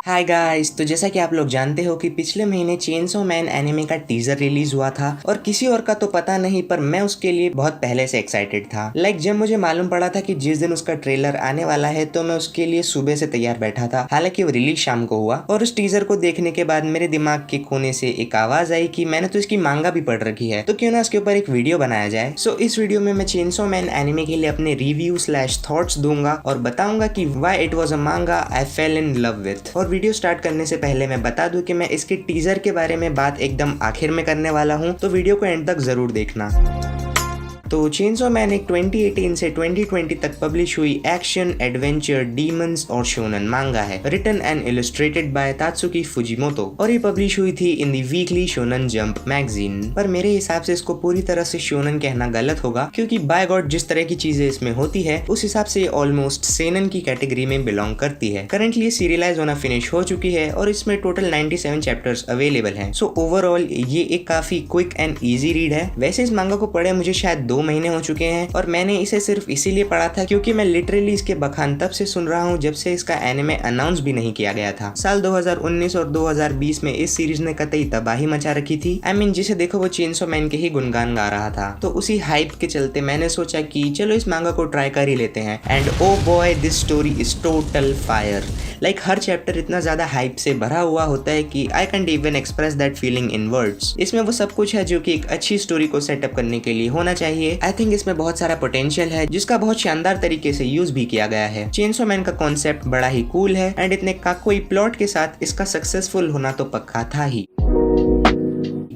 Hi guys, तो जैसा कि आप लोग जानते हो कि पिछले महीने चेनसो मैन एनिमे का टीजर रिलीज हुआ था और किसी और का तो पता नहीं, पर मैं उसके लिए बहुत पहले से एक्साइटेड था। जब मुझे मालूम पड़ा था कि जिस दिन उसका ट्रेलर आने वाला है तो मैं उसके लिए सुबह से तैयार बैठा था। हालांकि वो रिलीज शाम को हुआ और उस टीजर को देखने के बाद मेरे दिमाग के कोने से एक आवाज आई कि मैंने तो इसकी मांगा भी पढ़ रखी है, तो क्यों ना इसके ऊपर एक वीडियो बनाया जाए। सो इस वीडियो में मैं चेनसो मैन एनिमे के लिए अपने रिव्यू स्लैश थॉट्स दूंगा और बताऊंगा कि व्हाई इट वाज अ मांगा आई फेल इन लव विथ। और वीडियो स्टार्ट करने से पहले मैं बता दूं कि मैं इसके टीजर के बारे में बात एकदम आखिर में करने वाला हूं, तो वीडियो को एंड तक जरूर देखना। तो चेनसो मैन एक 2018 से 2020 तक पब्लिश हुई एक्शन, एडवेंचर, डीमंस और शोनन मांगा है, written and illustrated by Tatsuki Fujimoto, और ये पब्लिश हुई थी in the weekly Shonen Jump magazine. पर मेरे हिसाब से इसको पूरी तरह से शोनन कहना गलत होगा, क्योंकि बाय गॉड जिस तरह की चीजें इसमें होती है उस हिसाब से ऑलमोस्ट सेनन की कैटेगरी में बिलोंग करती है। करंटली ये सीरियलाइज होना फिनिश हो चुकी है और इसमें टोटल 97 चैप्टर्स अवेलेबल हैं। सो ओवरऑल ये एक काफी क्विक एंड इजी रीड है। वैसे इस मांगा को पढ़े मुझे शायद 2 महीने हो चुके हैं और मैंने इसे सिर्फ इसीलिए पढ़ा था क्योंकि मैं लिटरली इसके बखान तब से सुन रहा हूँ जब से इसका एनिमे अनाउंस भी नहीं किया गया था। साल 2019 और 2020 में इस सीरीज ने कतई तबाही मचा रखी थी। जिसे देखो वो चेनसो मैन के ही गुणगान गा रहा था, तो उसी हाइप के चलते मैंने सोचा कि चलो इस मांगा को ट्राई कर ही लेते हैं। And oh boy, this story is total fire. Her chapter इतना ज्यादा हाइप से भरा हुआ होता है कि I can't even express that feeling in words. इसमें वो सब कुछ है जो कि एक अच्छी स्टोरी को सेटअप करने के लिए होना चाहिए। आई थिंक इसमें बहुत सारा पोटेंशियल है जिसका बहुत शानदार तरीके से यूज भी किया गया है। चेनसो मैन का कॉन्सेप्ट बड़ा ही कूल है एंड इतने काकोई प्लॉट के साथ इसका सक्सेसफुल होना तो पक्का था ही।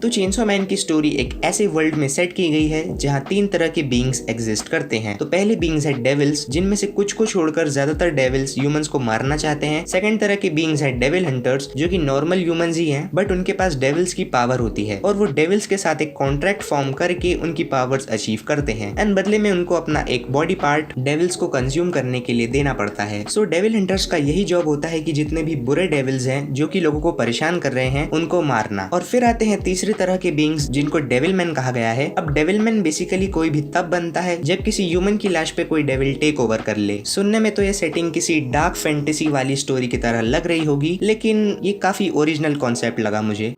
तो चेनसो मैन की स्टोरी एक ऐसे वर्ल्ड में सेट की गई है जहाँ 3 तरह के बीइंग्स एग्जिस्ट करते हैं। तो पहले बीइंग्स है डेविल्स, जिनमें से कुछ को छोड़कर ज्यादातर डेविल्स ह्यूमंस को मारना चाहते हैं। सेकंड तरह के बीइंग्स है डेविल हंटर्स, जो कि नॉर्मल ह्यूमंस ही हैं, बट उनके पास डेविल्स की पावर होती है और वो डेविल्स के साथ एक कॉन्ट्रैक्ट फॉर्म करके उनकी पावर्स अचीव करते हैं एंड बदले में उनको अपना एक बॉडी पार्ट डेविल्स को कंज्यूम करने के लिए देना पड़ता है। सो डेविल हंटर्स का यही जॉब होता है कि जितने भी बुरे डेविल्स हैं जो कि लोगों को परेशान कर रहे हैं उनको मारना। और फिर आते हैं तीसरे तरह के बीइंग्स जिनको डेविल मैन कहा गया है। अब डेविल मैन बेसिकली कोई भी तब बनता है जब किसी ह्यूमन की लाश पे कोई डेविल टेक ओवर कर ले। सुनने में तो ये सेटिंग किसी डार्क फैंटेसी वाली स्टोरी की तरह लग रही होगी, लेकिन ये काफी ओरिजिनल कॉन्सेप्ट लगा मुझे।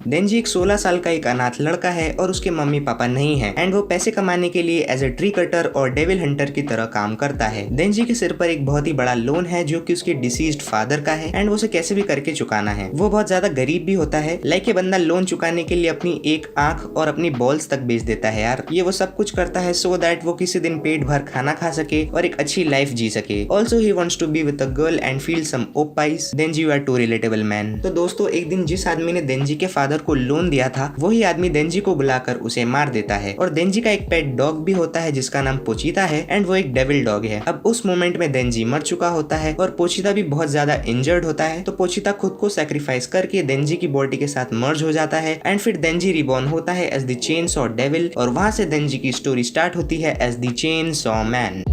देंजी एक 16 साल का एक अनाथ लड़का है और उसके मम्मी पापा नहीं है एंड वो पैसे कमाने के लिए एज अ ट्री कटर और डेविल हंटर की तरह काम करता है। देंजी के सिर पर एक बहुत ही बड़ा लोन है जो कि उसके डिसीज्ड फादर का है एंड वो उसे कैसे भी करके चुकाना है। वो बहुत ज्यादा गरीब भी होता है। ये बंदा लोन चुकाने के लिए अपनी एक आंख और अपनी बॉल्स तक बेच देता है यार। ये वो सब कुछ करता है सो दैट वो किसी दिन पेट भर खाना खा सके और एक अच्छी लाइफ जी सके। Also he wants to be with a girl and feel some oppai. Denji you are too relatable man. तो दोस्तों, एक दिन जिस आदमी ने देंजी के फादर को लोन दिया था वही आदमी देंजी को बुलाकर उसे मार देता है। और देंजी का एक पेट डॉग भी होता है जिसका नाम पोचिता है एंड वो एक डेविल डॉग है। अब उस मोमेंट में देंजी मर चुका होता है और पोचिता भी बहुत ज्यादा इंजर्ड होता है, तो पोचिता खुद को सैक्रिफाइस करके देंजी की बॉडी के साथ मर्ज हो जाता है एंड फिर देंजी रिबॉर्न होता है एज द चेनसॉ डेविल और वहां से देंजी की स्टोरी स्टार्ट होती है एज द चेनसॉ मैन।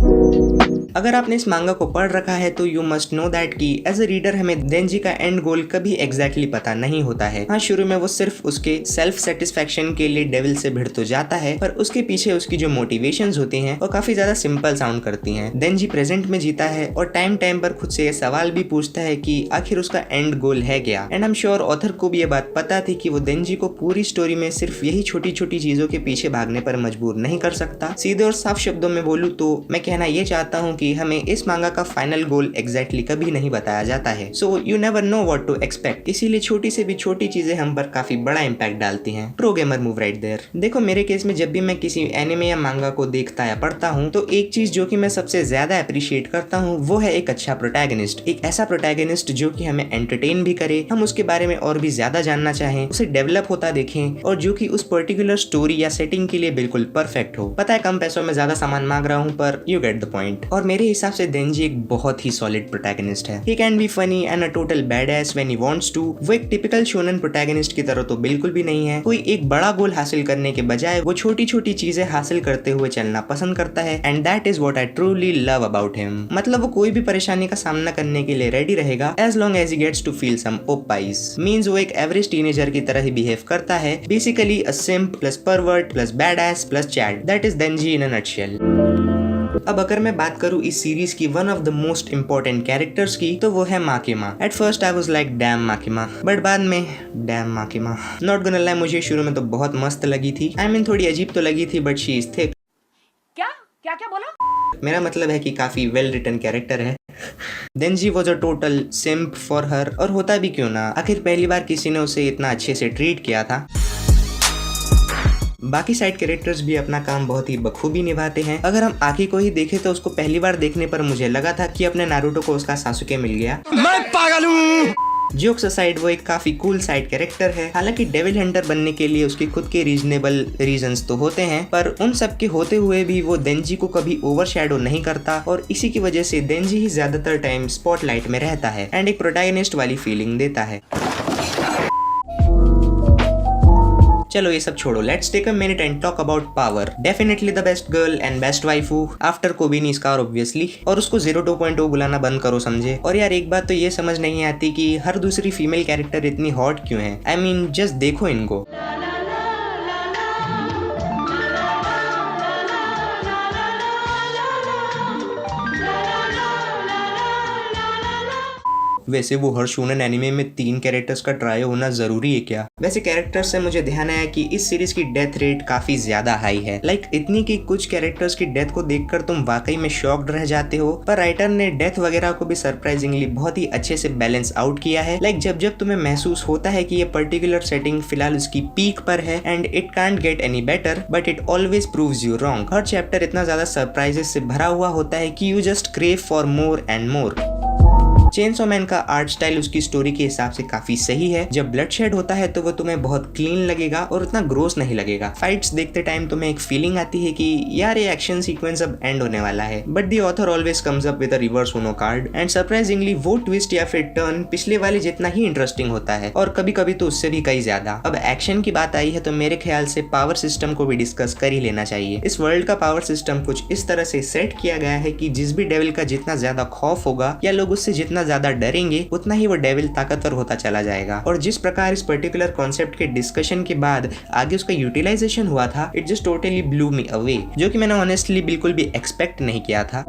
अगर आपने इस मांगा को पढ़ रखा है तो यू मस्ट नो दैट कि एज अ रीडर हमें देंजी का एंड गोल कभी एग्जैक्टली पता नहीं होता है। हाँ, शुरू में वो सिर्फ उसके सेल्फ सेटिस्फेक्शन के लिए डेविल से भिड़ तो जाता है, पर उसके पीछे उसकी जो मोटिवेशंस होती हैं वो काफी ज्यादा सिंपल साउंड करती हैं। देंजी प्रेजेंट में जीता है और टाइम टाइम पर खुद से ये सवाल भी पूछता है कि आखिर उसका एंड गोल है क्या। And I am sure author को भी ये बात पता थी कि वो देंजी को पूरी स्टोरी में सिर्फ यही छोटी छोटी चीजों के पीछे भागने पर मजबूर नहीं कर सकता। सीधे और साफ शब्दों में बोलूं तो मैं कहना ये चाहता हूँ कि हमें इस मांगा का फाइनल गोल एग्जैक्टली कभी नहीं बताया जाता है। So you never know what to expect. इसीलिए छोटी से भी छोटी चीजें हम पर काफी बड़ा इंपैक्ट डालती हैं। Pro gamer move right there. देखो, मेरे केस में जब भी मैं किसी एनिमे या मांगा को देखता या पढ़ता हूँ तो एक चीज जो कि मैं सबसे ज्यादा अप्रिशिएट करता हूँ वो है एक अच्छा प्रोटैगनिस्ट। एक ऐसा प्रोटैगनिस्ट जो कि हमें एंटरटेन भी करे, हम उसके बारे में और भी ज्यादा जानना चाहें, उसे डेवलप होता देखें और जो कि उस पर्टिकुलर स्टोरी या सेटिंग के लिए बिल्कुल परफेक्ट हो। पता है कम पैसों में ज्यादा सामान मांग रहा हूँ, पर यू गेट द पॉइंट। और मेरे हिसाब से देंजी एक बहुत ही सॉलिड प्रोटैगनिस्ट है। He can be funny and a total badass when he wants to। वो एक टिपिकल शोनन प्रोटैगनिस्ट की तरह तो बिल्कुल भी नहीं है। कोई एक बड़ा गोल हासिल करने के बजाय वो छोटी छोटी चीजें हासिल करते हुए चलना पसंद करता है and that is what I truly love about him. मतलब वो कोई भी परेशानी का सामना करने के लिए रेडी रहेगा as long as he gets to feel some oppai. Means वो एक एवरेज टीनेजर की तरह ही बिहेव करता है। Basically a simp plus pervert plus bad ass plus chad. That is Denji in a nutshell. अब अगर मैं बात करूँ इस सीरीज की one of the most important characters की, तो वो है Makima. At first I was like damn Makima, but बाद में damn Makima. Not gonna lie, मुझे शुरू में तो बहुत मस्त लगी थी। आई मीन थोड़ी अजीब तो लगी थी, बट शी इज थिक। क्या क्या क्या बोला? मेरा मतलब है कि काफी वेल रिटन कैरेक्टर है। Denji was a total simp for her, और होता भी क्यों ना, आखिर पहली बार किसी ने उसे इतना अच्छे से ट्रीट किया था। बाकी साइड कैरेक्टर्स भी अपना काम बहुत ही बखूबी निभाते हैं। अगर हम आकी को ही देखें तो उसको पहली बार देखने पर मुझे लगा था कि अपने नारुतो को उसका सासुके मिल गया। मैं पागल हूँ। जोक्स असाइड, वो एक काफी कूल साइड कैरेक्टर है। हालांकि डेविल हंटर बनने के लिए उसके खुद के रीजनेबल रीजंस तो होते हैं, पर उन सब के होते हुए भी वो देंजी को कभी ओवरशैडो नहीं करता, और इसी की वजह से देंजी ही ज्यादातर टाइम स्पॉटलाइट में रहता है एंड एक प्रोटैगनिस्ट वाली फीलिंग देता है। चलो ये सब छोड़ो, let's take a minute and talk about power. Definitely the best girl and best waifu after Kobeni स्कार ऑब्वियसली, और उसको 02.0 बुलाना बंद करो समझे। और यार एक बात तो ये समझ नहीं आती कि हर दूसरी फीमेल कैरेक्टर इतनी हॉट क्यों है। आई मीन जस्ट देखो इनको। वैसे वो हर शोनेन एनिमे में 3 कैरेक्टर्स का ट्राई होना जरूरी है क्या? वैसे कैरेक्टर्स से मुझे ध्यान आया कि इस सीरीज की डेथ रेट काफी ज्यादा हाई है। लाइक इतनी कि कुछ कैरेक्टर्स की डेथ को देखकर तुम वाकई में शॉक्ड रह जाते हो, पर राइटर ने डेथ वगैरह को भी सरप्राइजिंगली बहुत ही अच्छे से बैलेंस आउट किया है। लाइक जब जब तुम्हें महसूस होता है कि ये पर्टिकुलर सेटिंग फिलहाल उसकी पीक पर है and it can't get any better, but it always proves you wrong. Her chapter इतना ज्यादा सरप्राइजेस से भरा हुआ होता है कि you just crave for more and more. Chainsaw Man का आर्ट स्टाइल उसकी स्टोरी के हिसाब से काफी सही है। जब ब्लडशेड होता है तो वो तुम्हें बहुत क्लीन लगेगा और उतना ग्रोस नहीं लगेगा। फाइट्स देखते टाइम तुम्हें एक फीलिंग आती है कि यार ये एक्शन सीक्वेंस अब एंड होने वाला है, but the author always comes up with a reverse Uno card and surprisingly वो ट्विस्ट या फिर टर्न पिछले वाले जितना ही इंटरेस्टिंग होता है, और कभी कभी तो उससे भी कई ज्यादा। अब एक्शन की बात आई है तो मेरे ख्याल से पावर सिस्टम को भी डिस्कस कर ही लेना चाहिए। इस वर्ल्ड का पावर सिस्टम कुछ इस तरह से सेट किया गया है कि जिस भी डेविल का जितना ज्यादा खौफ होगा या लोग उससे जितना ज्यादा डरेंगे, उतना ही वो डेविल ताकतवर होता चला जाएगा। और जिस प्रकार इस पर्टिकुलर कॉन्सेप्ट के डिस्कशन के बाद आगे उसका यूटिलाइजेशन हुआ था, it just totally blue me away, जो कि मैंने ऑनेस्टली बिल्कुल भी एक्सपेक्ट नहीं किया था।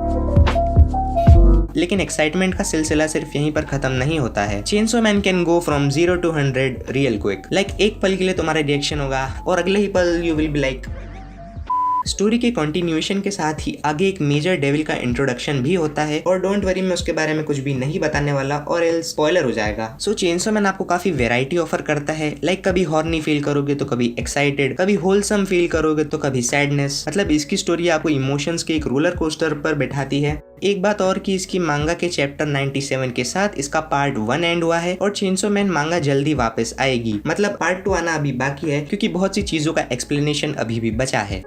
लेकिन एक्साइटमेंट का सिलसिला सिर्फ यहीं पर खत्म नहीं होता है। Chainsaw man can go from 0 to 100 real quick. Like एक पल के लिए तुम्हारा रिएक्शन होगा और अगले ही पल you will be like. Story के कंटिन्यूएशन के साथ ही आगे एक मेजर डेविल का इंट्रोडक्शन भी होता है, और डोंट वरी मैं उसके बारे में कुछ भी नहीं बताने वाला और एल्स स्पॉइलर हो जाएगा। सो चेनसो मैन आपको काफी वेराइटी ऑफर करता है। लाइक कभी हॉर्नी फील करोगे तो कभी एक्साइटेड, कभी होलसम फील करोगे तो कभी सैडनेस। मतलब इसकी स्टोरी आपको इमोशंस के एक रोलर कोस्टर पर बैठाती है। एक बात और कि इसकी मांगा के चैप्टर 97 के साथ इसका पार्ट 1 एंड हुआ है, और चेनसो मैन मांगा जल्दी वापस आएगी। मतलब पार्ट 2 आना अभी बाकी है, क्योंकि बहुत सी चीजों का एक्सप्लेनेशन अभी भी बचा है।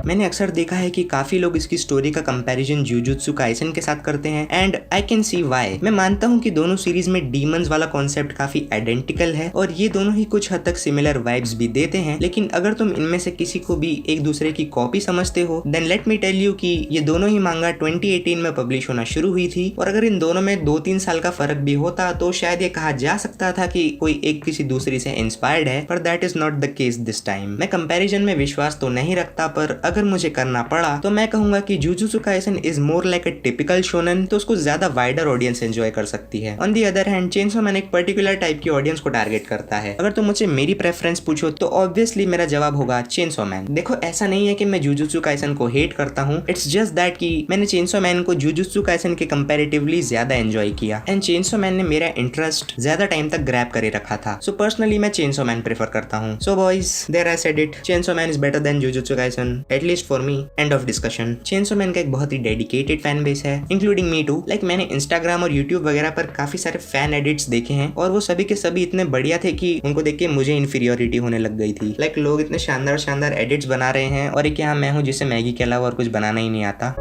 मैंने अक्सर देखा है कि काफी लोग इसकी स्टोरी का कंपैरिजन जुजुत्सु काइसेन के साथ करते हैं, and I can see why. मैं मानता हूँ कि दोनों सीरीज में डीमंस वाला कॉन्सेप्ट काफी आइडेंटिकल है और ये दोनों ही कुछ हद तक सिमिलर वाइब्स भी देते हैं। लेकिन अगर तुम इनमें से किसी को भी एक दूसरे की कॉपी समझते हो, then let me tell you कि ये दोनों ही मांगा 2018 में पब्लिश होना शुरू हुई थी, और अगर इन दोनों में 2-3 साल का फर्क भी होता तो शायद ये कहा जा सकता था कि कोई एक किसी दूसरी से इंस्पायर्ड है, पर that is not the case this time. मैं कंपैरिजन में विश्वास तो नहीं रखता, पर अगर मुझे करना पड़ा तो मैं कहूंगा कि jujutsu Kaisen is more like a typical shonen, तो उसको ज्यादा वाइडर ऑडियंस एंजॉय कर सकती है। On the other hand chainsaw man एक पर्टिकुलर टाइप की ऑडियंस को टारगेट करता है। अगर तुम मुझसे मेरी प्रेफरेंस पूछो तो ऑब्वियसली मेरा जवाब होगा चेनसो मैन। देखो ऐसा नहीं है कि मैं जुजुत्सु काइसेन को हेट करता हूँ, इट्स जस्ट दैट कि मैंने चेनसो मैन को जुजुत्सु काइसेन के कंपैरेटिवली ज्यादा एंजॉय किया, एंड चेनसो मैन ने मेरा इंटरेस्ट ज्यादा टाइम तक ग्रैब करे रखा था। सो पर्सनली मैं चेनसो मैन प्रेफर करता हूँ। So boys, there I said it, Chainsaw Man is better than Jujutsu Kaisen, at least for me. End of discussion. Chainsaw Man का एक बहुत ही डेडिकेटेड फैन बेस है, इंक्लूडिंग मी टू। लाइक मैंने Instagram और YouTube वगैरह पर काफी सारे फैन एडिट्स देखे हैं, और वो सभी के सभी इतने बढ़िया थे कि उनको देख के मुझे इन्फीरियोरिटी होने लग गई थी। लाइक लोग इतने शानदार शानदार एडिट्स बना रहे हैं, और एक यहाँ मैं हूँ जिसे मैगी के अलावा और कुछ बनाना ही नहीं आता।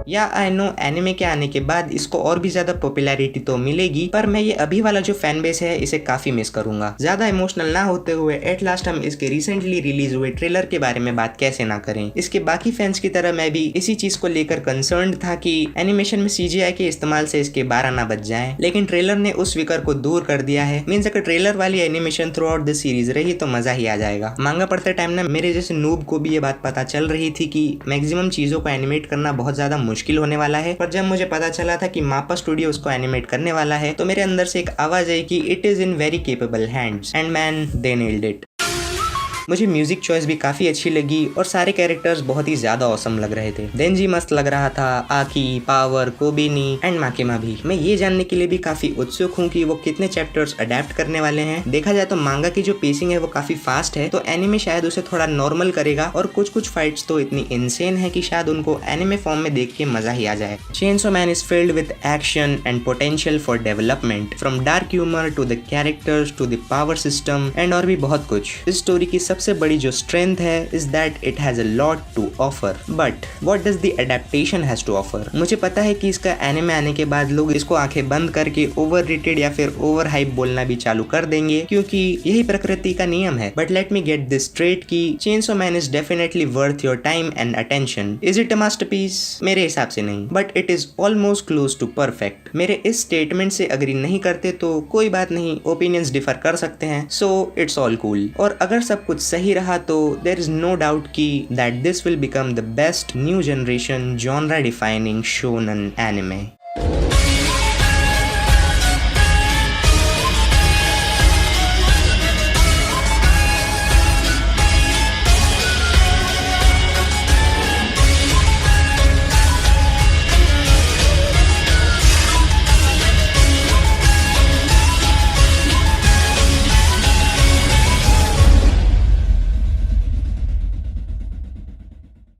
या आई नो एनिमे के आने के बाद इसको और भी ज्यादा पॉपुलैरिटी तो मिलेगी, पर मैं ये अभी वाला जो फैन बेस है इसे काफी मिस करूंगा। ज्यादा इमोशनल ना होते हुए एट लास्ट हम इसके रिसेंटली रिलीज हुए ट्रेलर के बारे में बात कैसे ना करें। इसके बाकी फैंस की तरह मैं भी इसी चीज को लेकर कंसर्न्ड था कि एनिमेशन में सीजीआई के इस्तेमाल से इसके 12 ना बज जाएं, लेकिन ट्रेलर ने उस फिकर को दूर कर दिया है। मींस अगर ट्रेलर वाली animation through out the series रही तो मजा ही आ जाएगा। मांगा पढ़ते टाइम ना मेरे जैसे नूब को भी ये बात पता चल रही थी कि मैक्सिमम चीजों को एनिमेट करना बहुत ज्यादा मुश्किल होने वाला है, पर जब मुझे पता चला था कि मापा स्टूडियो उसको एनिमेट करने वाला है तो मेरे अंदर से एक आवाज आई कि it is in very capable hands and man they nailed it. मुझे म्यूजिक चॉइस भी काफी अच्छी लगी और सारे कैरेक्टर्स बहुत ही ज्यादा औसम लग रहे थे। देंजी मस्त लग रहा था, आकी, पावर, कोबिनी एंड माकेमा भी। मैं ये जानने के लिए भी काफी उत्सुक हूँ कि वो कितने चैप्टर्स अडेप्ट करने वाले हैं। देखा जाए तो मांगा की जो पेसिंग है वो काफी फास्ट है, तो एनिमे शायद उसे थोड़ा नॉर्मल करेगा और कुछ फाइट्स तो इतनी इनसेन है कि शायद उनको एनिमे फॉर्म में देख के मजा ही आ जाए। Chainsaw Man is filled with action and potential for development, from dark humour to the characters to the power system and और भी बहुत कुछ। इस स्टोरी की सबसे बड़ी जो स्ट्रेंथ है is that it has a lot to offer, but what does the adaptation has to offer. मुझे पता है कि इसका एनिमे आने के बाद लोग इसको आंखें बंद करके ओवर रेटेड या फिर ओवर हाइप बोलना भी चालू कर देंगे, क्योंकि यही प्रकृति का नियम है। But let me get this straight कि Chainsaw Man is definitely worth your time and attention. Is it a masterpiece? मेरे हिसाब से नहीं, but it is almost close to perfect. मेरे इस स्टेटमेंट से अग्री नहीं करते तो कोई बात नहीं, ओपिनियंस डिफर कर सकते हैं, सो इट्स ऑल कूल। और अगर सब कुछ सही रहा तो there is no doubt कि that this will become the best new generation genre defining shonen anime.